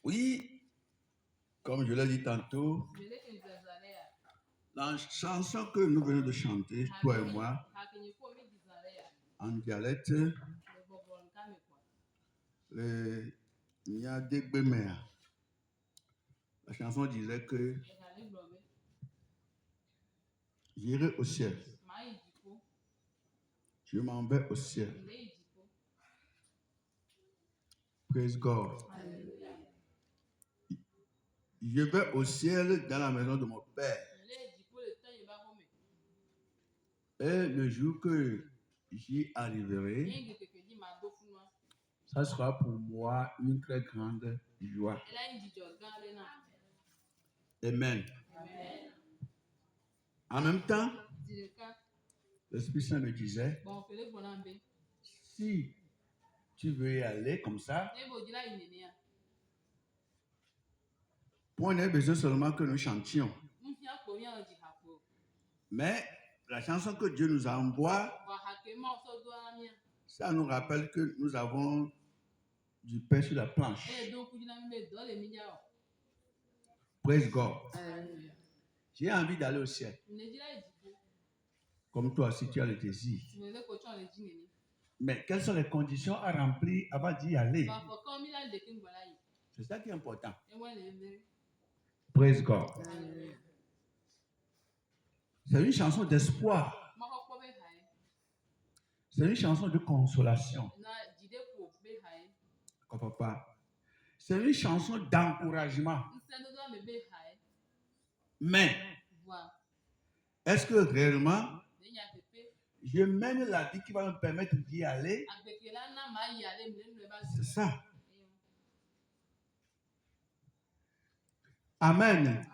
Oui, comme je l'ai dit tantôt, la chanson que nous venons de chanter, toi et moi, en dialecte, la chanson disait que j'irai au ciel. Je m'en vais au ciel. Praise God. Je vais au ciel dans la maison de mon Père. Et le jour que j'y arriverai, ça sera pour moi une très grande joie. Amen. En même temps, l'Esprit Saint me disait, si tu veux y aller comme ça, on a besoin seulement que nous chantions. Mais la chanson que Dieu nous envoie, ça nous rappelle que nous avons du pain sur la planche. Praise God. J'ai envie d'aller au ciel. Comme toi aussi, tu as le désir. Mais quelles sont les conditions à remplir avant d'y aller? C'est ça qui est important. Praise God. C'est une chanson d'espoir. C'est une chanson de consolation. Papa. C'est une chanson d'encouragement. Mais, est-ce que réellement, je mène la vie qui va me permettre d'y aller? C'est ça. Amen.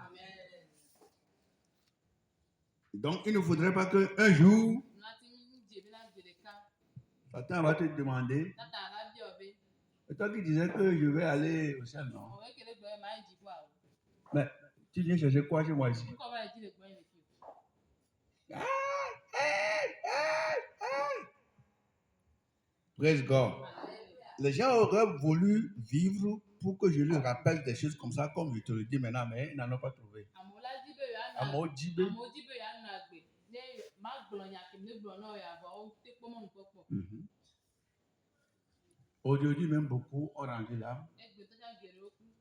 Donc, il ne faudrait pas qu'un jour, Satan va te demander, et toi qui disais que je vais aller au ciel, non? Mais tu viens chercher quoi chez moi ici? Praise God. Les gens auraient voulu vivre pour que je leur rappelle des choses comme ça, comme je te le dis maintenant, mais ils n'en ont pas trouvé. Aujourd'hui, même beaucoup ont rendu là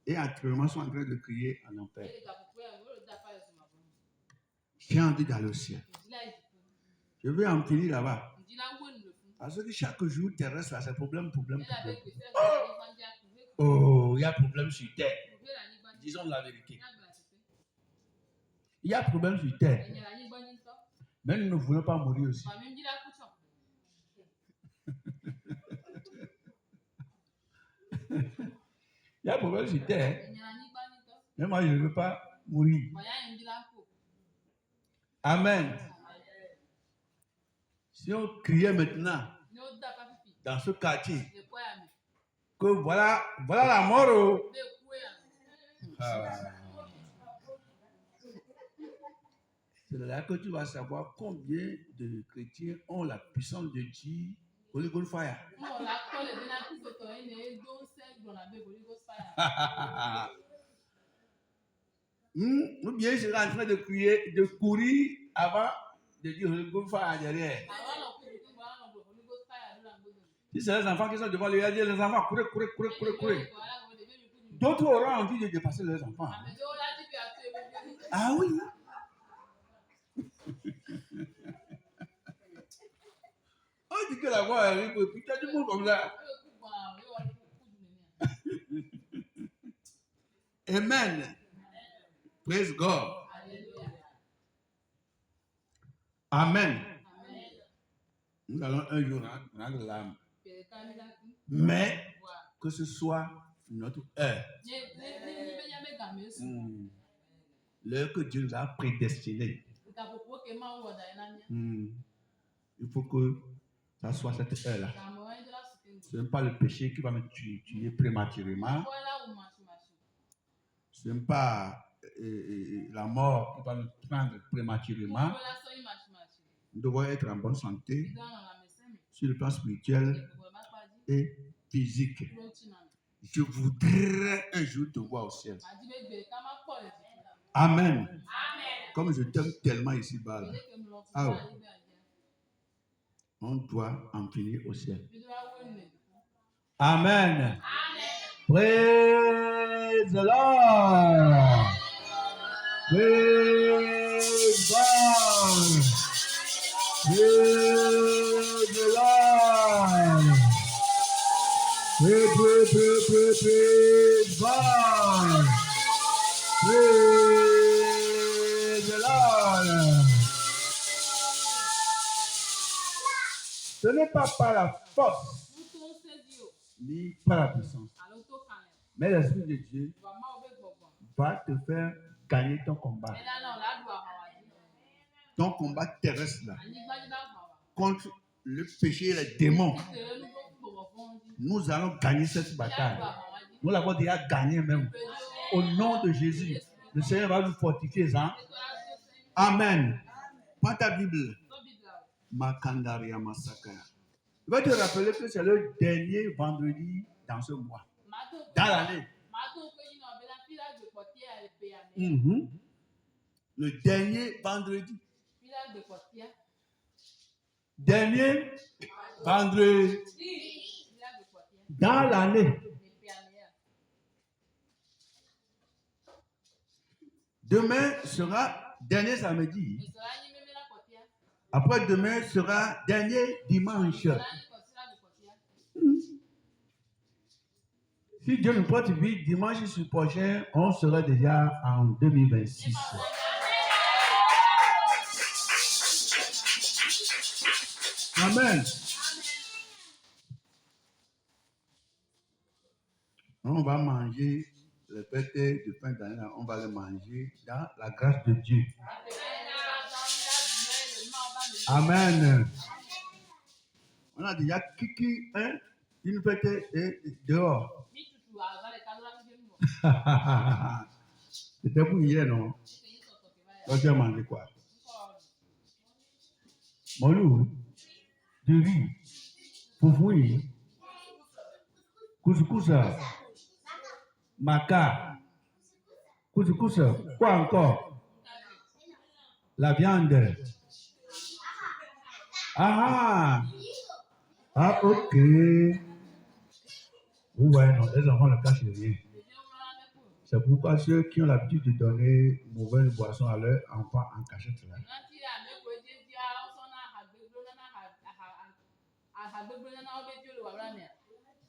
et actuellement sont en train de crier en enfer. J'ai envie d'aller au ciel. Je veux en finir là-bas. Parce que chaque jour terrestre, là, c'est problème. Oh, il y a problème sur terre. Disons la vérité. Il y a problème sur terre. Mais nous ne voulons pas mourir aussi. Il y a problème sur terre. Mais moi, je ne veux pas mourir. Amen. Si on criait maintenant dans ce quartier que voilà la mort. C'est là que tu vas savoir combien de chrétiens ont la puissance de Dieu. Holy Ghost fire. Ou bien je suis en train de crier, de courir avant de dire Holy Ghost fire derrière. Si c'est les enfants qui sont devant lui, il a dit les enfants, courez. D'autres auront envie de dépasser leurs enfants. Ah oui. On dit que la voix arrive, puis tu as du monde comme ça. Amen. Praise God. Amen. Nous allons un jour rendre l'âme. Mais que ce soit notre heure. L'heure que Dieu nous a prédestinée. Il faut que ça soit cette heure-là. Ce n'est pas le péché qui va me tuer prématurément. Ce n'est pas la mort qui va me prendre prématurément. Nous devons être en bonne santé sur le plan spirituel et physique. Je voudrais un jour te voir au ciel. Amen. Comme je t'aime tellement ici-bas. Ah, on doit en finir au ciel. Amen. Praise the Lord. Praise God. Praise the Lord. Praise God. Praise the Lord. Ce n'est pas par la force, ni par la puissance, mais l'Esprit de Dieu va te faire gagner ton combat. Ton combat terrestre là, contre le péché et les démons. Nous allons gagner cette bataille. Nous l'avons déjà gagnée même. Au nom de Jésus, le Seigneur va nous fortifier. Hein? Amen. Prends ta Bible. Makandaria Masakaya. Je vais te rappeler que c'est le dernier vendredi dans ce mois. Dans l'année. Le dernier vendredi. Dernier vendredi dans l'année. Demain sera dernier samedi. Après demain sera dernier dimanche. Si Dieu nous porte vie, dimanche prochain, on sera déjà en 2026. Amen. On va manger le fête de fin d'année, on va le manger dans la grâce de Dieu. Amen. On a déjà kiki une fête dehors. C'était pour hier, non? On a mangé quoi? Molou, du riz, foufoui, couscoussa, maca, couscoussa, quoi encore? La viande. Ah, ok. Ouais, non, les enfants ne cachent rien. C'est pourquoi ceux qui ont l'habitude de donner mauvaise boisson à leurs enfants en cachette là.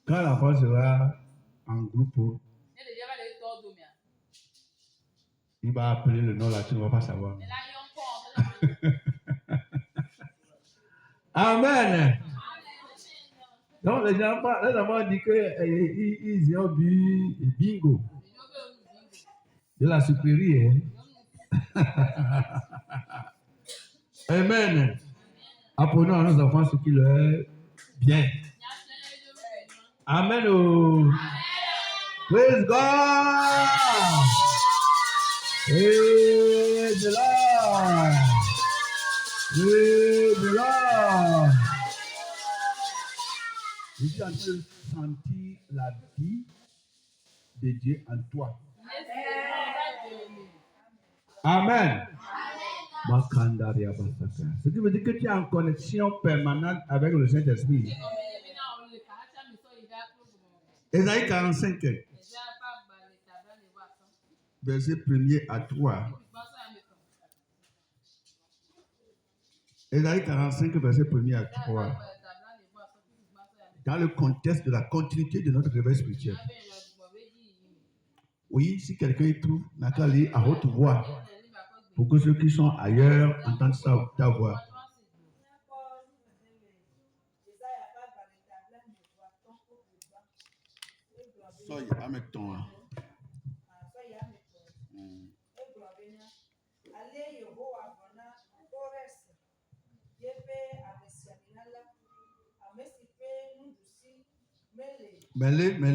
Quand l'enfant sera en groupe, il va appeler le nom là, tu ne vas pas savoir. Amen. Donc les enfants disent qu'ils ont bu bingo de la supérieure. Amen. Apprenons à nos enfants ce qui leur est bien. Amen. Oh. Praise God. Praise the Lord. Praise the Lord. Je suis en train de sentir la vie de Dieu en toi. Amen. Ce qui veut dire que tu es en connexion permanente avec le Saint-Esprit. Ésaïe 45, verset 1er à 3. Ésaïe 45, verset 1er à 3. Dans le contexte de la continuité de notre réveil spirituel. Oui, si quelqu'un y trouve, n'a qu'à lire à haute voix pour que ceux qui sont ailleurs entendent ta voix. Soyez à mes temps. Mêlé.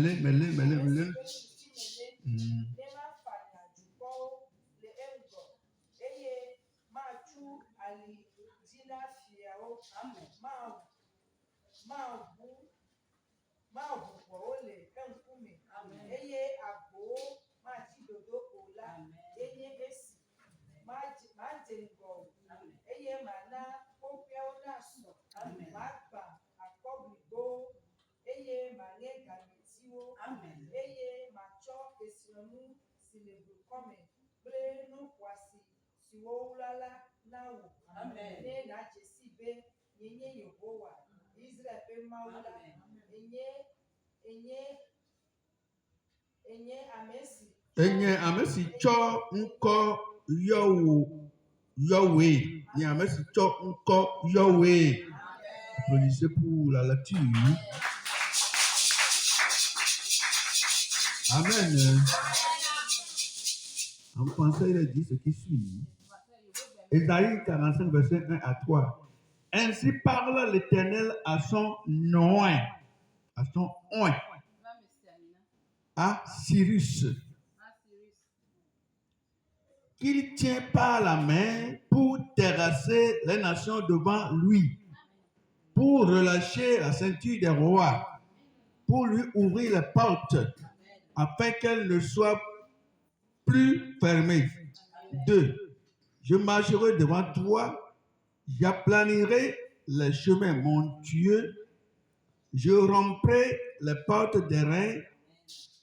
Enye amesi cho nko Yahweh. Ni amesi cho nko Yahweh. Applaudissez pour la lecture. Amen. En français, il a dit ce qui suit. Ésaïe 45, verset 1 à 3. Ainsi parle l'Éternel à son oint, à Cyrus, qu'il tient par la main pour terrasser les nations devant lui, pour relâcher la ceinture des rois, pour lui ouvrir les portes, afin qu'elles ne soient plus fermées. 2. Je marcherai devant toi, j'aplanirai les chemins montueux, je romprai les portes des reins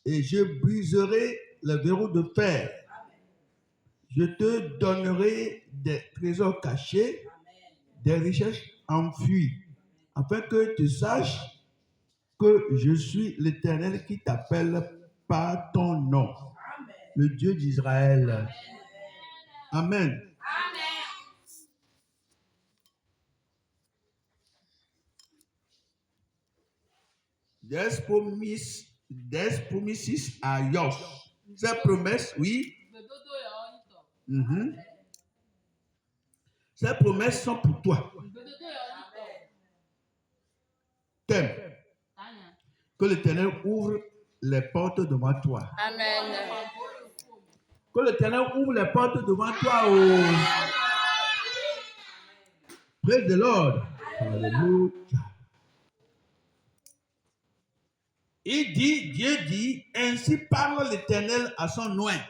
et je briserai les verrous de fer. Je te donnerai des trésors cachés, des richesses enfuies, afin que tu saches que je suis l'Éternel qui t'appelle par ton nom, le Dieu d'Israël. Amen. Des promesses à Yosh. Ces promesses, oui. Ces promesses sont pour toi. T'aimes. Que l'Éternel ouvre les portes devant toi. Amen. Que l'Éternel ouvre les portes devant toi. Oh. Praise the Lord. Alléluia. Dieu dit, ainsi parle l'Éternel à son oint.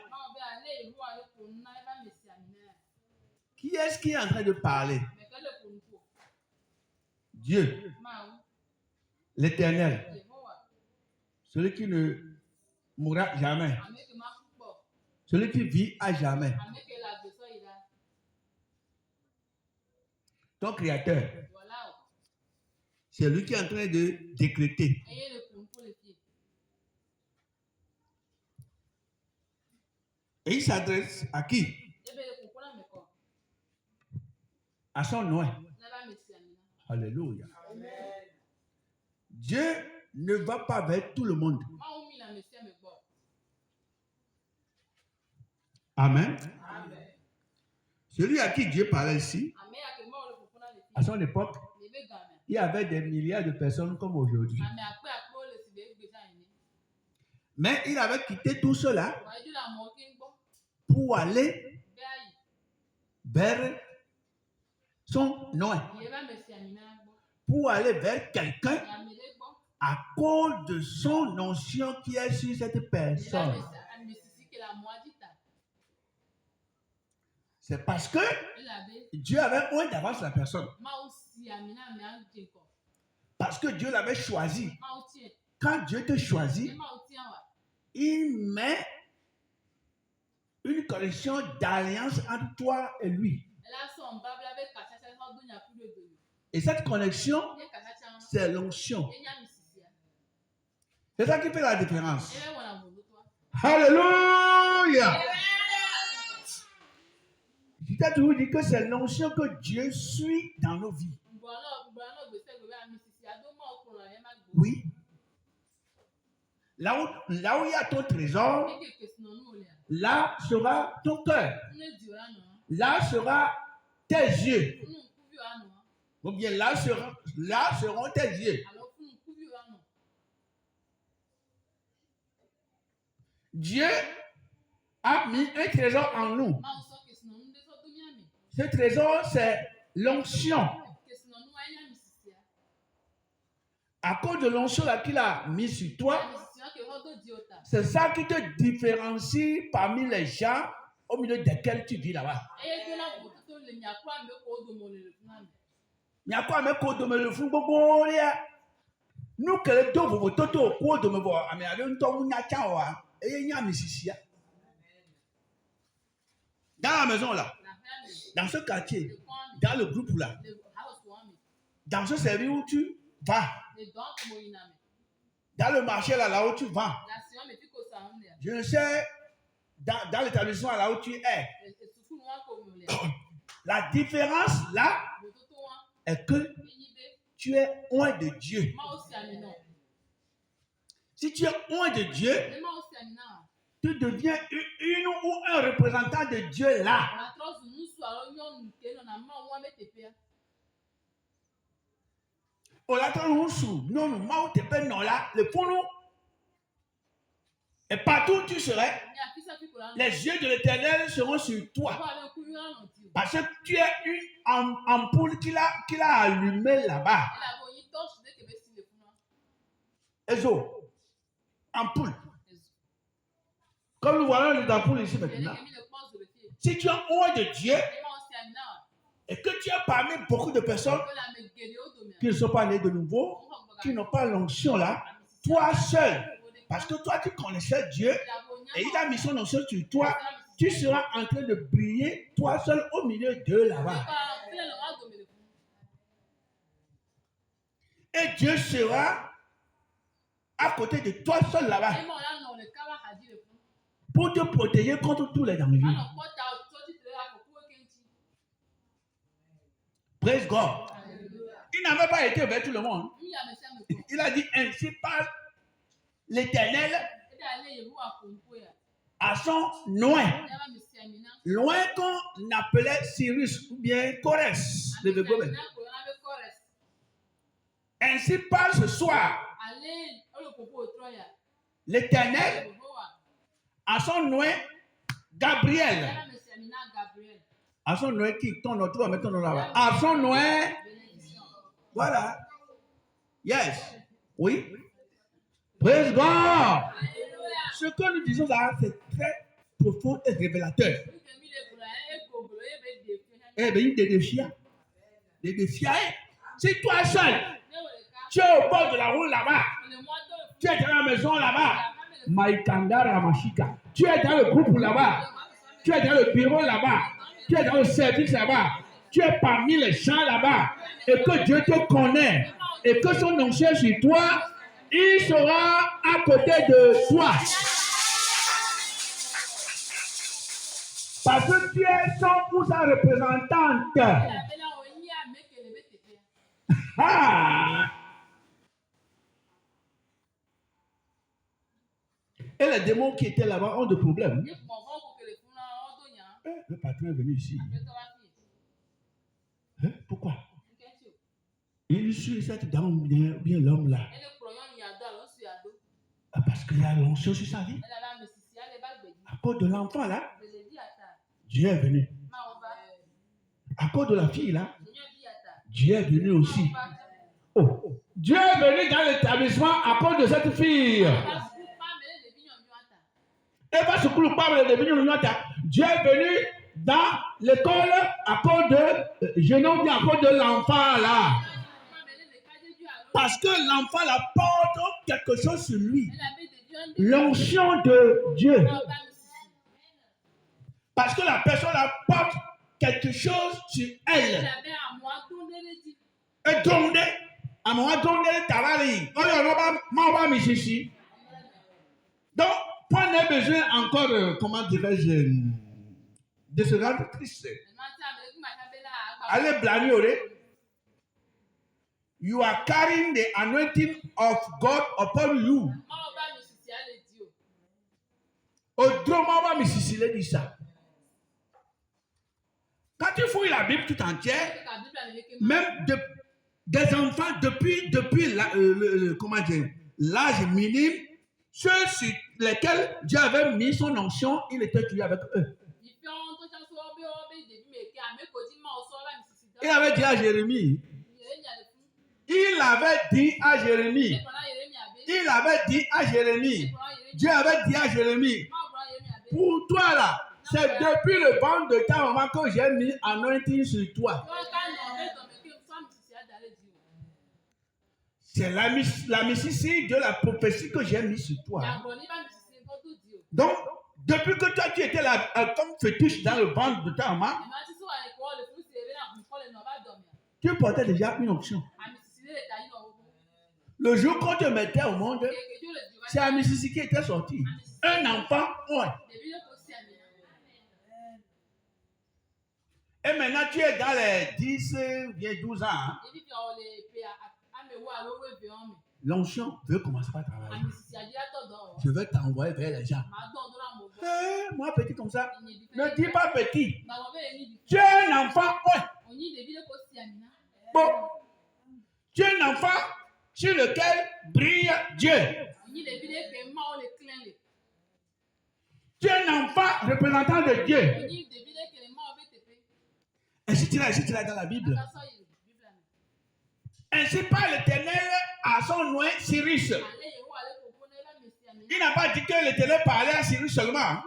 Qui est-ce qui est en train de parler? Dieu. L'Éternel. Celui qui ne mourra jamais. Celui qui vit à jamais. Ton Créateur. C'est lui qui est en train de décréter. Et il s'adresse à qui? À son oint. Alléluia. Dieu ne va pas vers tout le monde. Amen. Celui à qui Dieu parlait ici, à son époque, il y avait des milliards de personnes comme aujourd'hui. Mais il avait quitté tout cela pour aller vers son nom, pour aller vers quelqu'un à cause de son onction qui est sur cette personne. C'est parce que Dieu avait oint d'avance la personne. Parce que Dieu l'avait choisi. Quand Dieu te choisit, il met une connexion d'alliance entre toi et lui. Et cette connexion, c'est l'onction. C'est ça qui fait la différence. Alléluia! Je t'ai toujours dit que c'est l'onction que Dieu suit dans nos vies. Oui. Là où il y a ton trésor, là sera ton cœur. Là sera tes yeux. Ou bien là seront tes yeux. Dieu a mis un trésor en nous. Ce trésor, c'est l'onction. À cause de l'onction qu'il a mis sur toi, c'est ça qui te différencie parmi les gens au milieu desquels tu vis là-bas. Nous que les deux vous toto au de me voir, mais avec un ton n'attend Dans la maison là, dans ce quartier, dans le groupe là, dans ce service où tu vas, dans le marché là où tu vas, je ne sais, dans l'établissement là où tu es, la différence là est que tu es loin de Dieu. Si tu es loin de Dieu, tu deviens une ou un représentant de Dieu là. Et partout où tu serais, les yeux de l'Éternel seront sur toi. Parce que tu es une ampoule qu'il a allumée là-bas. Ezo, ampoule. Comme nous voyons les ampoules ici maintenant. Si tu es loin de Dieu et que tu es parmi beaucoup de personnes qui ne sont pas nées de nouveau, qui n'ont pas l'onction là, toi seul, parce que toi tu connaissais Dieu et il a mis son onction sur toi, tu seras en train de briller toi seul au milieu d'eux là-bas. Et Dieu sera à côté de toi seul là-bas pour te protéger contre tous les dangers. Praise God. Il n'avait pas été vers tout le monde. Il a dit ainsi parle l'Éternel à son loin. Loin qu'on appelait Cyrus ou bien Corès. Ainsi parle ce soir l'Éternel à son loin Gabriel. À son loin qui? Ton nom, tu vas mettre ton nom là-bas. À son loin. Voilà. Yes. Oui. Praise God. Ce que nous disons là, c'est très profond et révélateur. Eh bien, il des défis. Si toi seul, tu es au bord de la route là-bas, tu es dans la maison là-bas, Maïkanda Ramashika, tu es dans le groupe là-bas, tu es dans le bureau là-bas, tu es dans le service là-bas, tu es parmi les gens là-bas, et que Dieu te connaît, et que son onction est sur toi, il sera à côté de toi. Parce que tu es son ou sa représentante. Ah! Et les démons qui étaient là-bas ont des problèmes. Le patron est venu ici. Pourquoi? Il suit cette dame bien l'homme là. Parce qu'il y a l'onction sur sa vie. À cause de l'enfant là, Dieu est venu. À cause de la fille là, Dieu est venu aussi. Oh, Dieu est venu dans l'établissement à cause de cette fille. Et parce que Dieu est venu dans l'école à cause de jeune homme, à cause de l'enfant là. Parce que l'enfant là porte quelque chose sur lui. L'onction de Dieu. Parce que la personne là porte quelque chose sur elle. Et donc, à un moment donné, donc, pas n'a besoin encore, comment dirais-je, de se rendre triste. Allez blâmer. You are carrying the anointing of God upon you. Quand tu fouilles la Bible tout entière, même des enfants depuis l'âge minime, ceux sur lesquels Dieu avait mis son onction, il était tué avec eux. Il avait dit à Jérémie. Il avait dit à Jérémie. Dieu avait dit à Jérémie. Pour toi là, c'est depuis le ventre de ta maman que j'ai mis anointing sur toi. C'est la mysticité de la prophétie que j'ai mis sur toi. Donc, depuis que toi tu étais là comme fétiche dans le ventre de ta maman, tu portais déjà une onction. Le jour qu'on te mettait au monde, c'est Amisisi qui était sorti. Un enfant, ouais. Et maintenant tu es dans les 10, 12 ans. Hein? L'onction veut commencer par travailler. Je vais t'envoyer vers les gens. Moi, petit comme ça, ne dis pas petit. Tu es un enfant, ouais. Bon, tu es un enfant sur lequel brille Dieu. Tu es un enfant représentant de Dieu. Ainsi tu l'as dans la Bible. Ainsi parle l'Éternel à son noyé Cyrus. Il n'a pas dit que l'Éternel parlait à Cyrus seulement.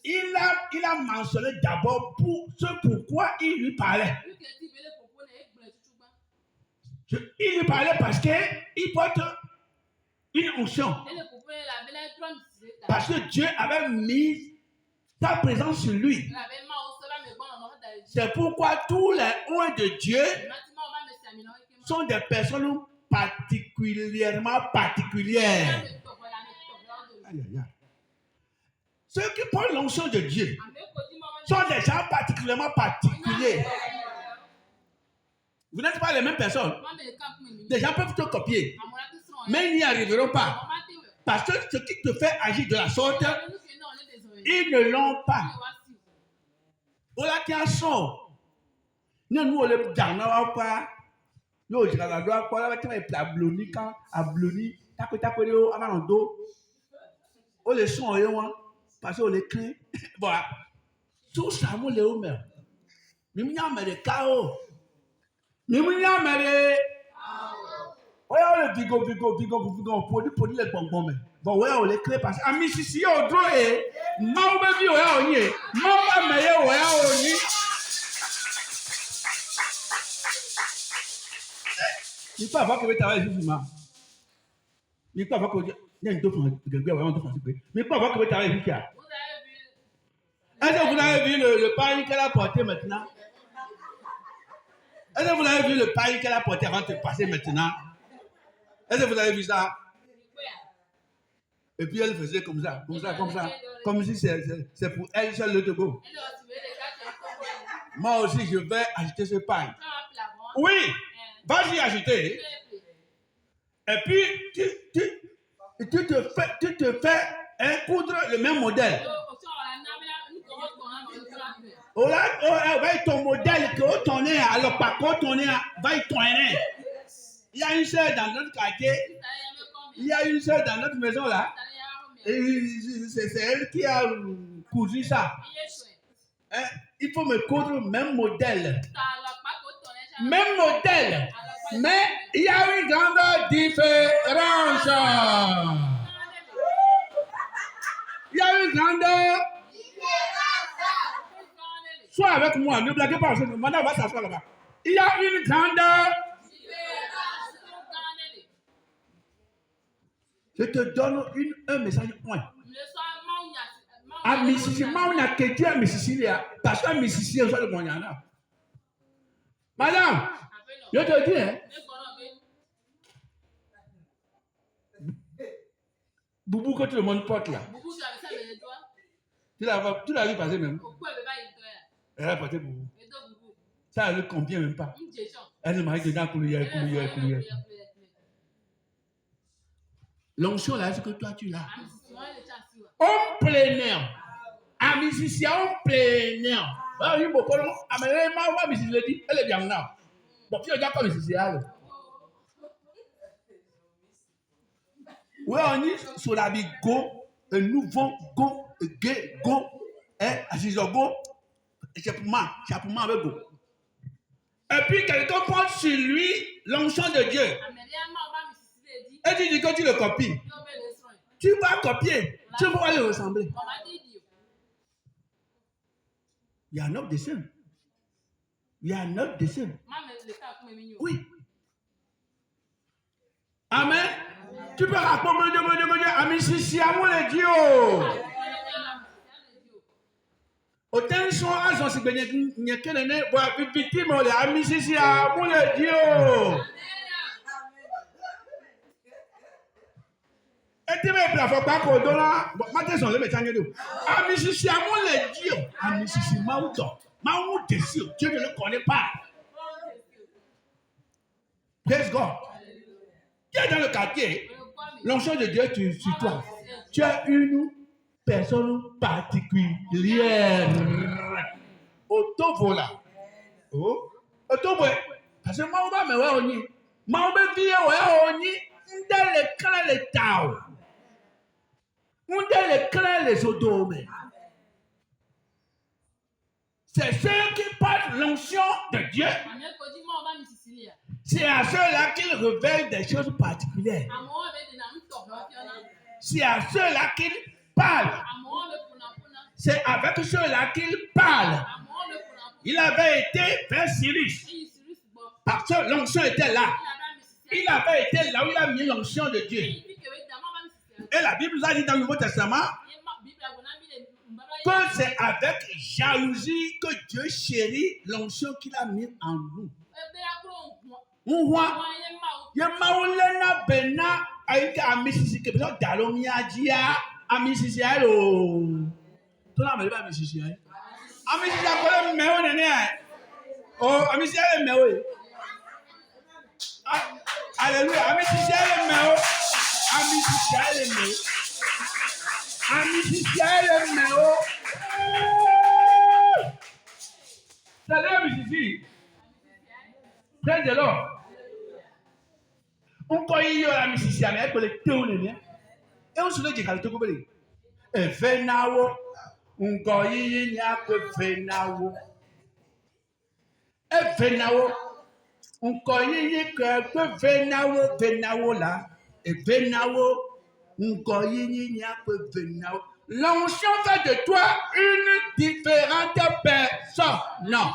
Il a mentionné d'abord pour ce pourquoi il lui parlait. Il lui parlait parce qu'il porte une onction. Parce que Dieu avait mis sa présence sur lui. C'est pourquoi tous les oints de Dieu sont des personnes particulièrement particulières. Ceux qui portent l'onction de Dieu sont des gens particulièrement particuliers. Vous n'êtes pas les mêmes personnes. Des gens peuvent te copier, mais ils n'y arriveront pas. Parce que ce qui te fait agir de la sorte, ils ne l'ont pas. Ola qui a son. Nous, on le donne pas. Nous, je la dois pas. Là, tu vas abloni quand abloni. Tape avant le dos. On les son parce qu'on les craint. Voilà. Tout ça, on les omet. Mais il y a des chaos. Mais il y a des. Ouais, le bigo, pour les bonbons. Bon, ouais, on les craint parce que. Ami, si, on doit. Non, baby, ouais, on y est. Non, pas meilleur, ouais, on y est. Il faut avoir que vous travaillez justement. Il faut avoir que vous mais il faut avoir que vous travaillez justement. Est-ce que vous avez vu le pain qu'elle a porté maintenant? Est-ce que vous avez vu le pain qu'elle a porté avant de passer maintenant? Est-ce que vous avez vu ça? Et puis elle faisait comme ça. Comme si c'est pour elle seule le Togo. Moi aussi, je vais acheter ce pain. Oui, vas-y acheter. Et puis, tu te fais coudre le même modèle. Ton modèle que ton est, alors par contre, ton est, va y tourner. Il y a une sœur dans notre quartier. Il y a une sœur dans notre maison là. Et c'est elle qui a cousu ça. Il faut me coudre le même modèle. Même modèle. Mais il y a une grande différence. Il y a une grande différence. Sois avec moi, ne blaguez pas. Maintenant, va s'asseoir là-bas. Il y a une grande différence. Je te donne un message point. À Mississippi, on a quelqu'un à Mississippi, parce qu'à Mississippi, on soit le moyen. Madame, je te dis, hein. Boubou, que tout le monde porte là. Tu l'as vu passer même. Elle a porté Boubou. Ça, elle ne combien même pas. Elle ne m'a dit dedans, coulière. L'onction là, c'est que toi tu l'as. En plein air. À Mississippi, en plein air. Elle est bien là. Bon, tu regardes comme Mississippi. Oui, on dit sur la vie go, un nouveau go, gay go, go, chapeau avec go. Et puis quelqu'un prend sur lui l'onction de Dieu. Et tu dis que tu le copies. Tu vas copier. Tu vas le ressembler. You are not the same. You are not the same. Oui. Amen. Tu peux raconter ami sisi amu le di o. Autant sont à son signé n'y a que le nez bois victime les ami sisi amu le di o. Et tu me plafond pas qu'on donne là. Maintenant sont les médecins de ami sisi amu le di o. Ami sisi mauto. Maou dessus, Dieu ne le connaît pas. Praise God. Tu es dans le quartier, l'onction de Dieu sur toi. Tu as une personne particulière. Autovo là. Oh, autovo. Parce que moi, on va me voir. Moi, on va vivre. Ndé le clan le tao. Ndé le clan les automes. C'est ceux qui portent l'onction de Dieu. C'est à ceux-là qu'il révèle des choses particulières. C'est à ceux-là qu'il parle. C'est avec ceux-là qu'il parle. Il avait été vers Cyrus. Parce que l'onction était là. Il avait été là où il a mis l'onction de Dieu. Et la Bible nous a dit dans le Nouveau Testament que c'est avec jalousie que Dieu chérit l'onction qu'il a mis en nous. Yemaulena bena aika amisisi ke beso dalomia dia amisisi alo. To na me ba amisisi ai. Amisisi akole mewo nene ai. Oh amisisi ale mewo. Hallelujah. Amisisi ale mewo. Amisisi ale mewo. Amisisi ale mewo. Salut amisisi. Praise the Lord. On connaît la misisi mais elle peut le tourner. Et on se dit qu'elle te coupe. Et venawo, on connaît nya que venawo. Et venawo, on connaît que venawo là. Et venawo, on connaît nya que venawo. L'onction fait de toi une différente personne. Non.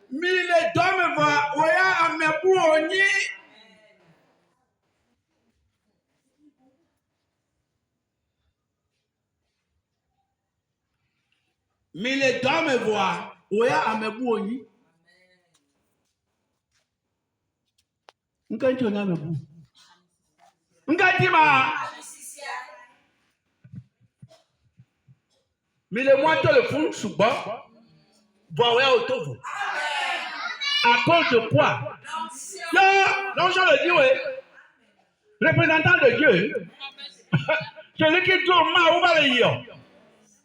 Mille d'hommes voient, oya amebu oni. Mille d'hommes voient, oya amebu oni. Nkanti ona amebu. Nkanti ma. Mille mois to le fond suba. Voient oya otovo. À cause de quoi? L'onction de Dieu, représentant de Dieu, celui qui dit au Maou va le dire.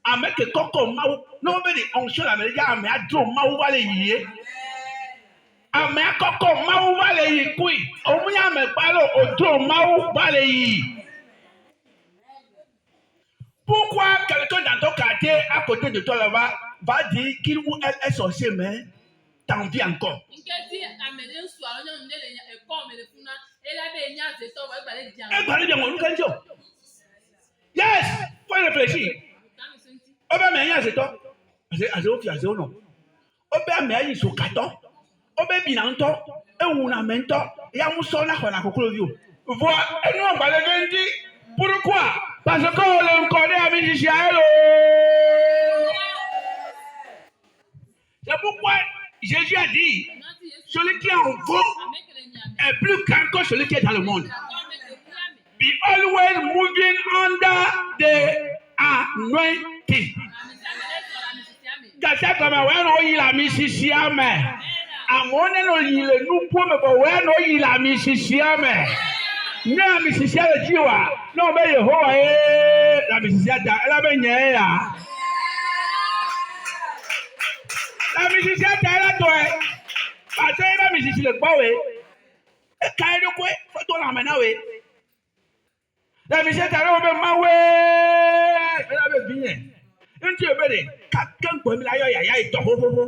Avec le coco Maou, non, mais l'onction la média, mais à Dieu Maou va le dire. Mais à coco Maou va le dire, oui. Au moins, mais parle au Dieu Maou va le dire. Pourquoi quelqu'un dans ton quartier, à côté de toi là-bas, va dire qu'il ou elle est sorcier, mais t'en vis encore? Yes, faut réfléchir. On va mettre un zeto. Azéo non. On va mettre un sokaton. On va binanto. Et on a mento. Et on s'en a fait la conclusion. Voilà. Et nous on va le vendre. Pourquoi? Parce qu'on le connaît à Michiel. C'est pourquoi Jésus a dit, celui qui est en vous est plus grand que celui qui est dans le monde. Be always moving under the anointing. Gàtẹ́ kọ́mọ wẹ́n n'o yí la mi sisi amẹ́. Àmọ́ nínú yìí lè nu kú mi bọ̀ wẹ́n n'o yí la mi sisi amẹ́. Ní la mi sisi amẹ́ jí wa, n'o bẹ Yehowa yé la mi sisi ada, ẹ lábẹ́ nyẹ́ ẹ yà. La mi sisi ada ẹ látọ̀ ẹ. Pàṣẹ ẹ bá mi sisi lè gbọ́ wẹ̀. Ẹ ká ẹ dúkú ẹ fọ́tò làmẹ́ náà wẹ̀. La mi sisi ada ẹ bẹ máa wẹ̀ ẹ lábẹ́ bí yẹn. Nti ebere kakẹ́ nkpọ̀ mi la yọ yàyà ìtọ̀ hóhóhó.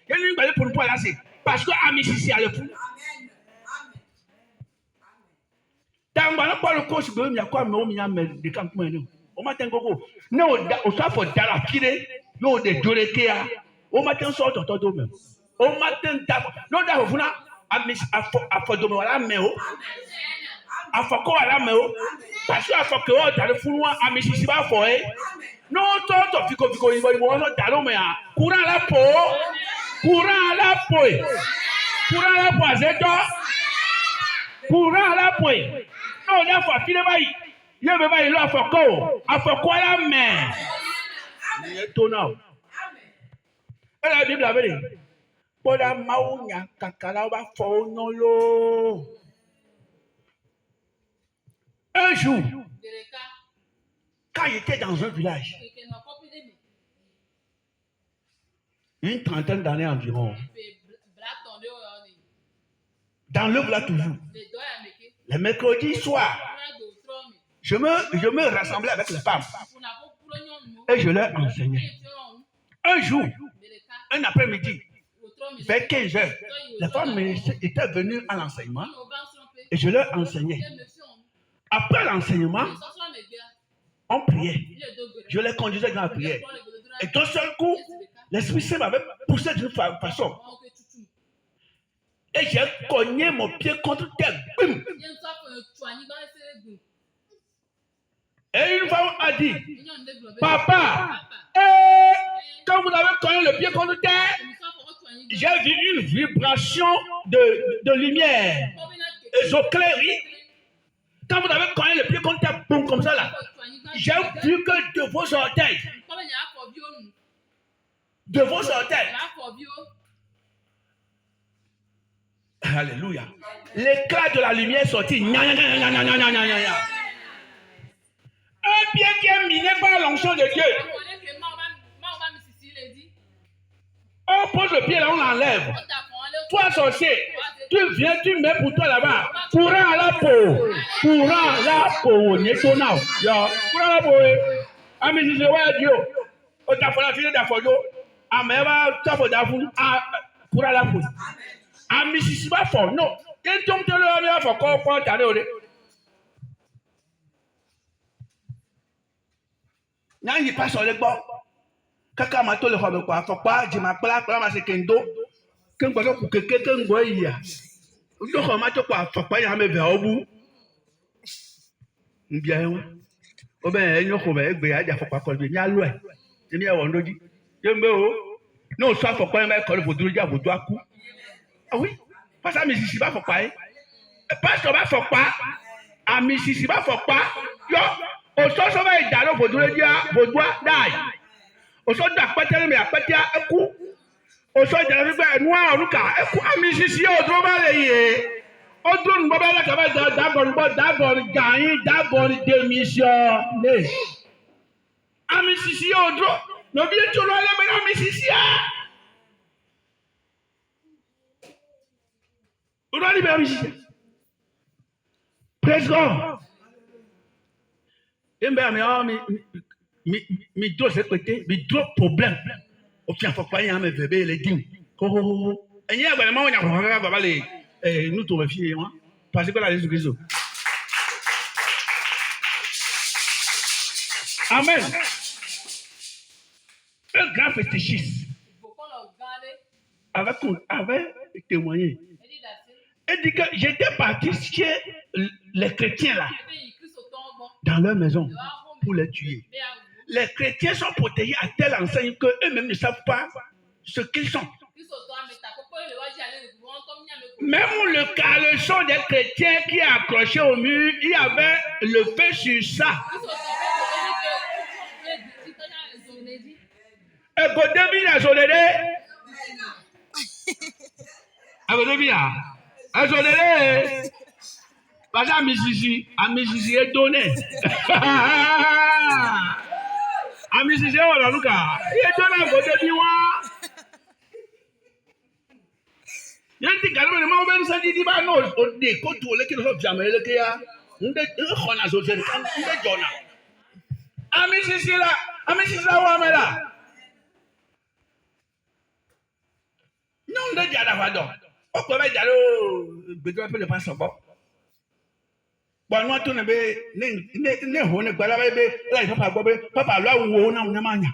Yẹ́nì gbàlẹ́ pọ̀npọ̀ yà sè pàṣẹ àmì sisi àlẹ́ fún. Tàǹgbàlẹ́ pọ̀lù kóòsì gbé omi àkọ́ àmì omi yà mẹ́ dèkà nkpọ̀ yẹn ni o ma tẹ́ nkókó ní o sọ àfọ̀ dara kiri yóò de dore kéya o ma tẹ́ nsọ ọ̀tọ̀tọ̀ tó mẹ́ o ma tẹ́ ntàfọ̀ n'o da fún na àmì àfọ̀dọ̀mọ̀ wà lámẹ́ o afɔkɔ ala mɛ o parce que afɔkɔ wɔ da ɖe funu wa ami sisi b'a fɔ ye n'otɔ fiko yibɔ wɔsɔ da ɖe mɛ a courant la po azetɔ courant la po n'o de fɔ afi de ba yi ye bɛ ba yi lɔ afɔkɔ ala mɛ ni ye to na o ɛlɛ bible abɛ de kpɔɖa mawu nya kakala b'a fɔ o nɔ loo. Un jour, quand il était dans un village, une trentaine d'années environ, dans le village toujours, les mercredis soirs, je me rassemblais avec les femmes et je leur enseignais. Un jour, un après-midi, vers 15 heures, les femmes étaient venues à l'enseignement et je leur enseignais. Après l'enseignement, on priait. Je les conduisais dans la prière. Et d'un seul coup, l'Esprit Saint m'avait poussé d'une façon. Et j'ai cogné mon pied contre terre. Bim! Et une femme a dit, papa, quand vous avez cogné le pied contre terre, j'ai vu une vibration de lumière. Et je clairis. Quand vous avez cogné le pied contre terre, boum, comme ça là, j'ai vu que de vos orteils, alléluia, l'éclat de la lumière est sorti. Un pied qui est miné par l'onction de Dieu. On pose le pied là, on l'enlève. Toi, sorcier, tu viens, tu mets pour toi là-bas. Courant la peau. Netona. Courant la peau. Ami, si je vois Dieu. O t'a fait la fille d'Afodio. Ameva, t'as fait d'Afou. Courant la peau. Ami, si c'est pas fort. Non. Il tombe de l'homme, il faut qu'on prenne ta réole. Non, il passe sur le bord. Kaka mato le fa quoi faut pas je m'appelle pour ma sekendo quand quoi ko keke kan go ya ndo ko mato quoi faut pas ya me ve obu mbia enwa obe enyo ko be egbe ya ja faut pas ko bi nya lo e mi e wo ndoji je mbe o no so faut pas me ko le boduru ja bodu aku ah oui pas ça mi sisi ba faut pas pasteur ba faut pas a mi sisi ba faut pas yo o so so ba idalo boduru ja bodua dai oso da pẹtẹ mi apẹtẹ ẹkú oso jẹrẹ gbígbẹ ẹnu ọrùka ẹkú àmì sisi ọdún bá lè yè ọdún nùgbọ́ bá lẹ́kọ̀ọ́ bá jẹ dábọ̀rù gàyín dábọ̀rù démission lè àmì sisi ọdún lóbi ètò lọ́lẹ́ mi àmì sisi ẹ̀ ọdún ni bẹ́ẹ̀ àmì sisi praise God ẹ̀ ń bẹ́ àmì ọ́ mi do se pété mi do problème o fi afɔkpa yi ame vebe le dim hohoho enyi agbɛnɛ ma wo nya kɔkɔ baba le nuto bɛ fi ye wa parce que la Jésus Christ amen un grand fétichiste avait témoigné et dit que j'étais parti chez les chrétiens là dans leur maison pour les tuer. Les chrétiens sont protégés à telle enseigne qu'eux-mêmes ne savent pas ce qu'ils sont. Même le caleçon des chrétiens qui est accroché au mur, il y avait le feu sur ça. Et Godemi a zonéré. A zonéré. Parce qu'à Mississi est donné. Ami sise wala luka ye tona gote biwa yanti galme ma ben sadi di ba no o de ko to le kilo jamel le ya nde khona zo jen kan nde jona ami sise wa mela non de jada fa do o ko be jalo gbejo pe le pa so bo bon no to ne be ne ho ne gbala be la papa gbo be papa lo wo na una manya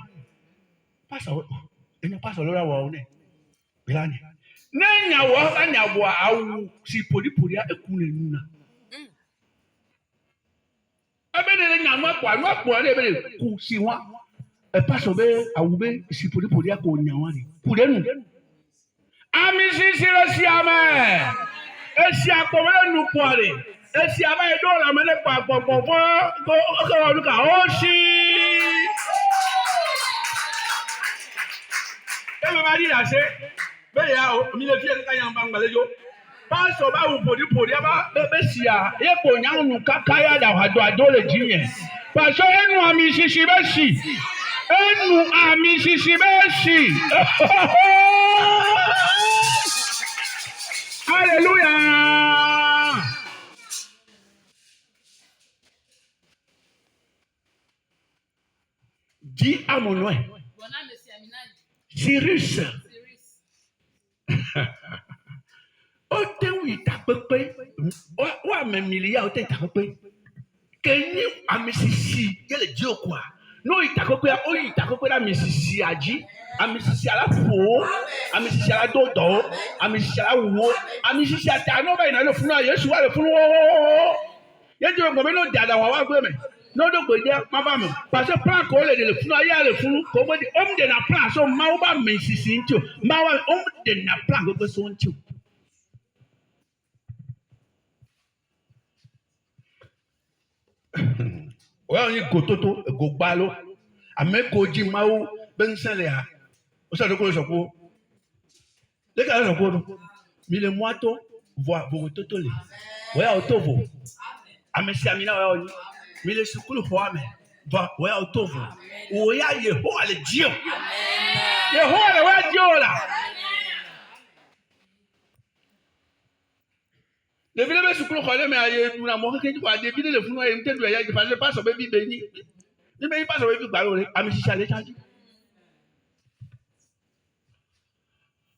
pastor ene pastor lo ra wo ne bila ni ne nya wo anya bo awu si poli a eku ne nuna Ebele nyama kwa ebele kusiwa. Passe be awube sipuri ako nyawani. Purenu. Ami sisi le siame. Esi akome nu poare. Esi aba edo la mele pa popo ko luka oshi. Everybody that say, "Be ya o, mi le fi ka yan bang balejo." Passe ba u pori aba be sia. E ko nyanu kakaya da ado le jinye. Passe enu ami sisi be si. Enu ami sisi be si. Alléluia. Dis à mon nom. Cyrus. Otewi tapepe. Wa memilia ote tapepe. Kenyi amisisi yele dio kwa. No itakope o itakope la misisi aji. Amisisi ala fo. Amisisi ala dodo. Amisisi ala wo. Amisisi ata no ba ina le funu Yesu wa le funu wo. Ye dio ngome no dada wa gbe me. No do gbe dia ma ba me. Parce que plan ko le funu aya le funu ko mo di de na plan so ma wo ba misisi nti o. Ma wa de na plan go so nti o. Well, you go to go balo. I make go jimau ben salia. O sa de ko so ko. Le ka so ko. Mi le moato voa vo totole. Well, tovo. Amesi amina wa oni. Mi le sukulu fo ame. Va well tovo. O ya ye ho ale dio. Ye ho ale wa dio la. Le vile be sukulu khole me aye na mo ke kwa de vile le funu aye mtedu ya je parce pas so be bi beni. Ni me pas so be bi gba lo re amesi ale chaji.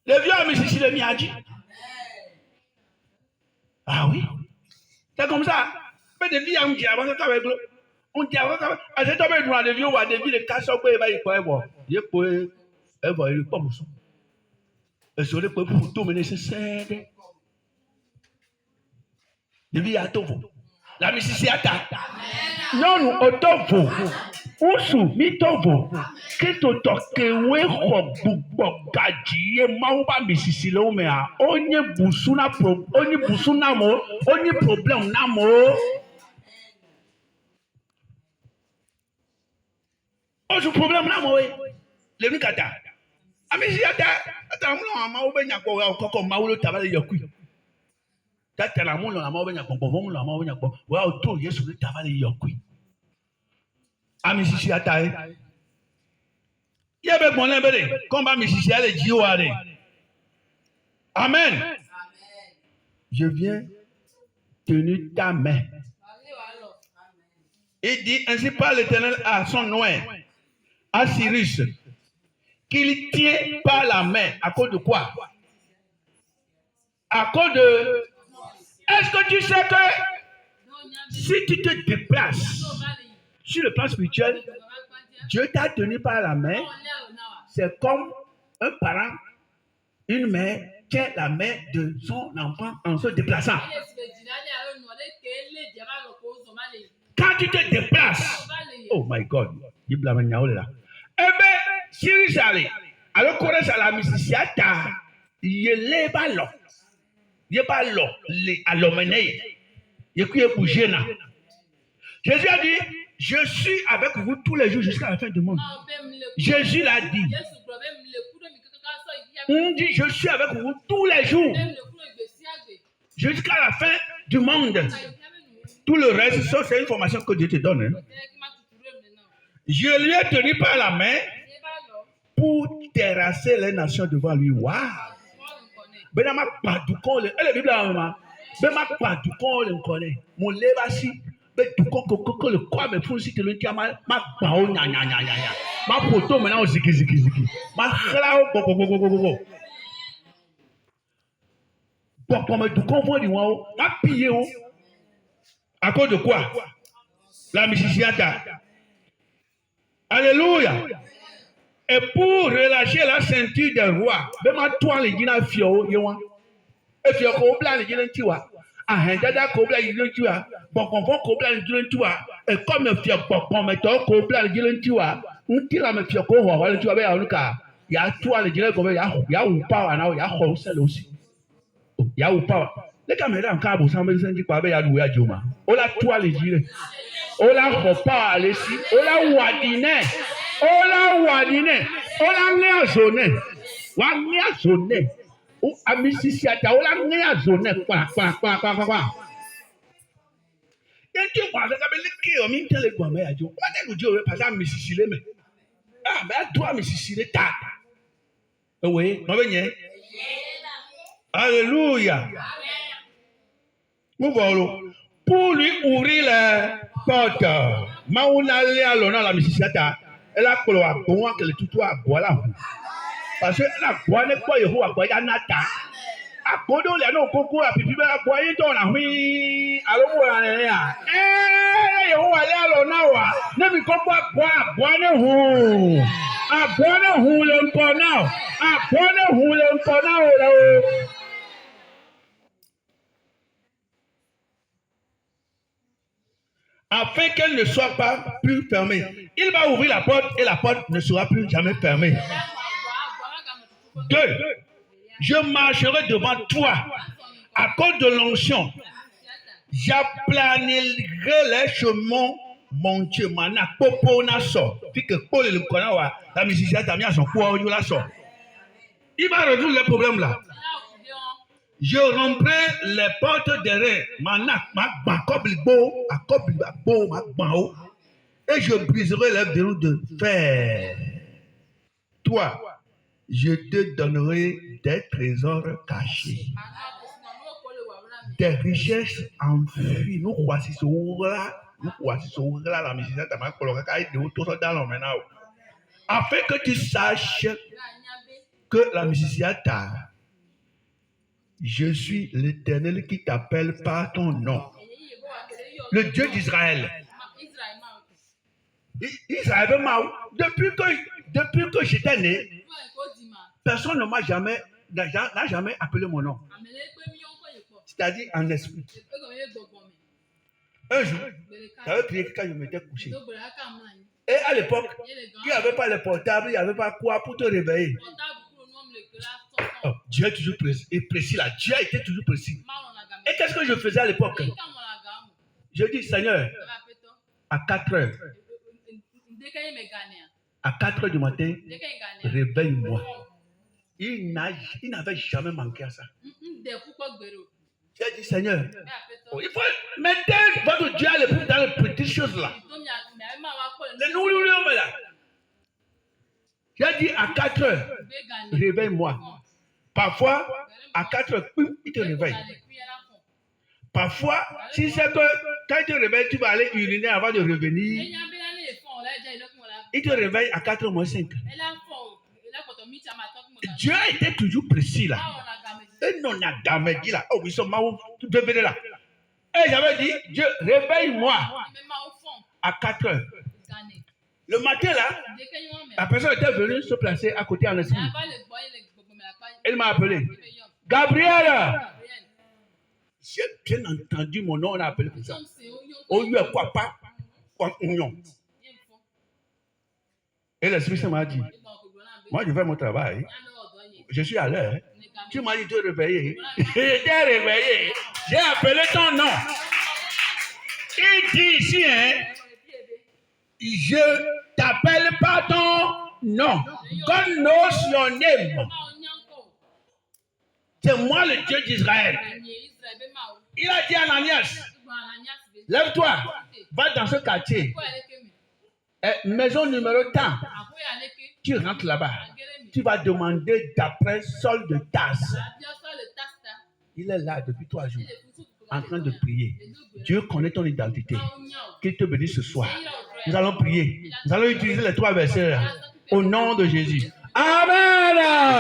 Le vieux amesi le mi aji. Ah oui. C'est comme ça. Mais des vies on dit avant ça avec on dit avant ça. À cette heure nous les vieux ou des vies les casse quoi il va y quoi. Il peut elle va il pas mousson. Et sur les pour tout mener nécessaire. Les vies à tovo. La misisi ata. Non au tovo. Usu mi tovo. Kristo tokewe khogbo gaji mauba misisi le o me a onye busuna onye busuna mo onye problem na mo. Osu problem na mo we le mi kata. Amisi ata mu no ma wo benya ko koko ma wo tabale yakui. Tata na mu no ma wo benya ko mu no ma wo benya ko wa o to Yesu le tabale yakui. Amisi ata e. Yebe gbon le bere komba misisi ale jiware. Amen. Je viens tenir ta main. Il dit ainsi parle l'Éternel à son nom, à Cyrus, qu'il tient par la main. À cause de quoi? À cause de... Est-ce que tu sais que si tu te déplaces sur le plan spirituel, Dieu t'a tenu par la main? C'est comme un parent, une mère tient la main de son enfant en se déplaçant. Quand tu te déplaces, oh my God, il blâme là. Eh bien, si vous allez, alors qu'on est à la misisiata, il est pas là. Il est pas là, à l'homené. Il est bougé là. Jésus a dit, je suis avec vous tous les jours jusqu'à la fin du monde. Jésus l'a dit. On dit, je suis avec vous tous les jours jusqu'à la fin du monde. Tout le reste, ça c'est une formation que Dieu te donne. Hein. Je lui ai tenu par la main pour terrasser les nations devant lui. Waouh! Benama Padoukon, elle est Bible à maman. Benama Padoukon, le connaît. Mon levasi, Bedouko, Coco, le quoi, mais pour si tu le tiens mal, ma bao, nya. Ma photo maintenant, ziki. Ma chlao, go. Bon, pour me Doukon, moi, du moi, ma pillé, à cause de quoi? La misisiata. Alléluia. Et pour relâcher la ceinture des rois, même toi les gens fio, et fio ko bla les gens tiwa. Ahendada kobla yilentua. Bonbon kobla yilentua. Et comme me fie bonbon meto kobla yilentua. Untira me fie ko ho yilentua be anuka. Ya toi le dire comme ya upa na ya ho sel aussi. Ya upa. Le caméra en cabo sans me sentir pas be ya douya joma. Ola toi le dire. Ola ho pa alesi. Ola wadine. Ola wadine. Ola ne azone. Wa ne azone. O amisisi ata ola ne azone kwa. Yenti kwa ça be le ki o mi tele gwa me ajo. Wa de lujo we pasa misisi le me. Ah, mais toi misisi le ta. Oui, ma benye. Alléluia. Nous voulons pour lui ouvrir la porte. Maouna le alona la misisi ata. Elle a kolo a bon que le tutu a bola. Parce que la boine quoi yo a boya nata. A kodo le no koko a pipi ba boye to na hui alowo ya. Yo wa le alona wa. Ne mi koko a boine hu. A boine hu le mpona. A boine hu le mpona o. Afin qu'elle ne soit pas plus fermée. Il va ouvrir la porte et la porte ne sera plus jamais fermée. 2. Je marcherai devant toi à cause de l'onction. J'aplanirai les chemins, mon Dieu, mana popo na so. Puis que Paul le connaît, la musicienne t'a mis à son coin, il la sort. Il va résoudre les problèmes là. Je romprai les portes derrière, et je briserai les verrous de fer. Toi, je te donnerai des trésors cachés, des richesses enfuies. Nous voici là, la musique afin que tu saches que la musique t'a. Je suis l'Éternel qui t'appelle par ton nom. Le Dieu d'Israël. Israël, depuis que j'étais né, personne ne m'a jamais, n'a jamais appelé mon nom. C'est-à-dire en esprit. Un jour, j'avais prié quand je m'étais couché. Et à l'époque, il n'y avait pas les portables, il n'y avait pas quoi pour te réveiller. Oh, Dieu est toujours précis là. Dieu a été toujours précis. Et qu'est-ce que je faisais à l'époque? Je dis, Seigneur, à 4 heures, à 4 heures du matin, réveille-moi. Il n'avait jamais manqué à ça. J'ai dit, Seigneur, il faut mettre votre Dieu dans les petites choses là. Les nourritures là. J'ai dit, à 4 heures, réveille-moi. Parfois, à 4 heures, il te réveille. Parfois, si c'est que quand il te réveille, tu vas aller uriner avant de revenir. Il te réveille à 4 h moins 5. Dieu a été toujours précis là. Et non, n'a jamais dit là. Oh, ils sont morts, tu peux venir là. Et j'avais dit, Dieu, réveille-moi à 4 heures. Le matin là, la personne était venue se placer à côté en esprit. Elle m'a appelé. Gabriel! J'ai bien entendu mon nom, on a appelé comme ça. On lui a quoi pas? Non. Et l'esprit m'a dit, moi je fais mon travail. Je suis à l'heure. Tu m'as dit de te réveiller. J'étais réveillé. J'ai appelé ton nom. Il dit ici, hein, je t'appelle pas ton nom. God knows your name. C'est moi le Dieu d'Israël. Il a dit à Ananias, lève-toi, va dans ce quartier. Maison numéro tant. Tu rentres là-bas. Tu vas demander d'après Saul de Tarse. Il est là depuis 3 jours, en train de prier. Dieu connaît ton identité. Qu'il te bénisse ce soir. Nous allons prier. Nous allons utiliser les 3 versets là, au nom de Jésus. Amen.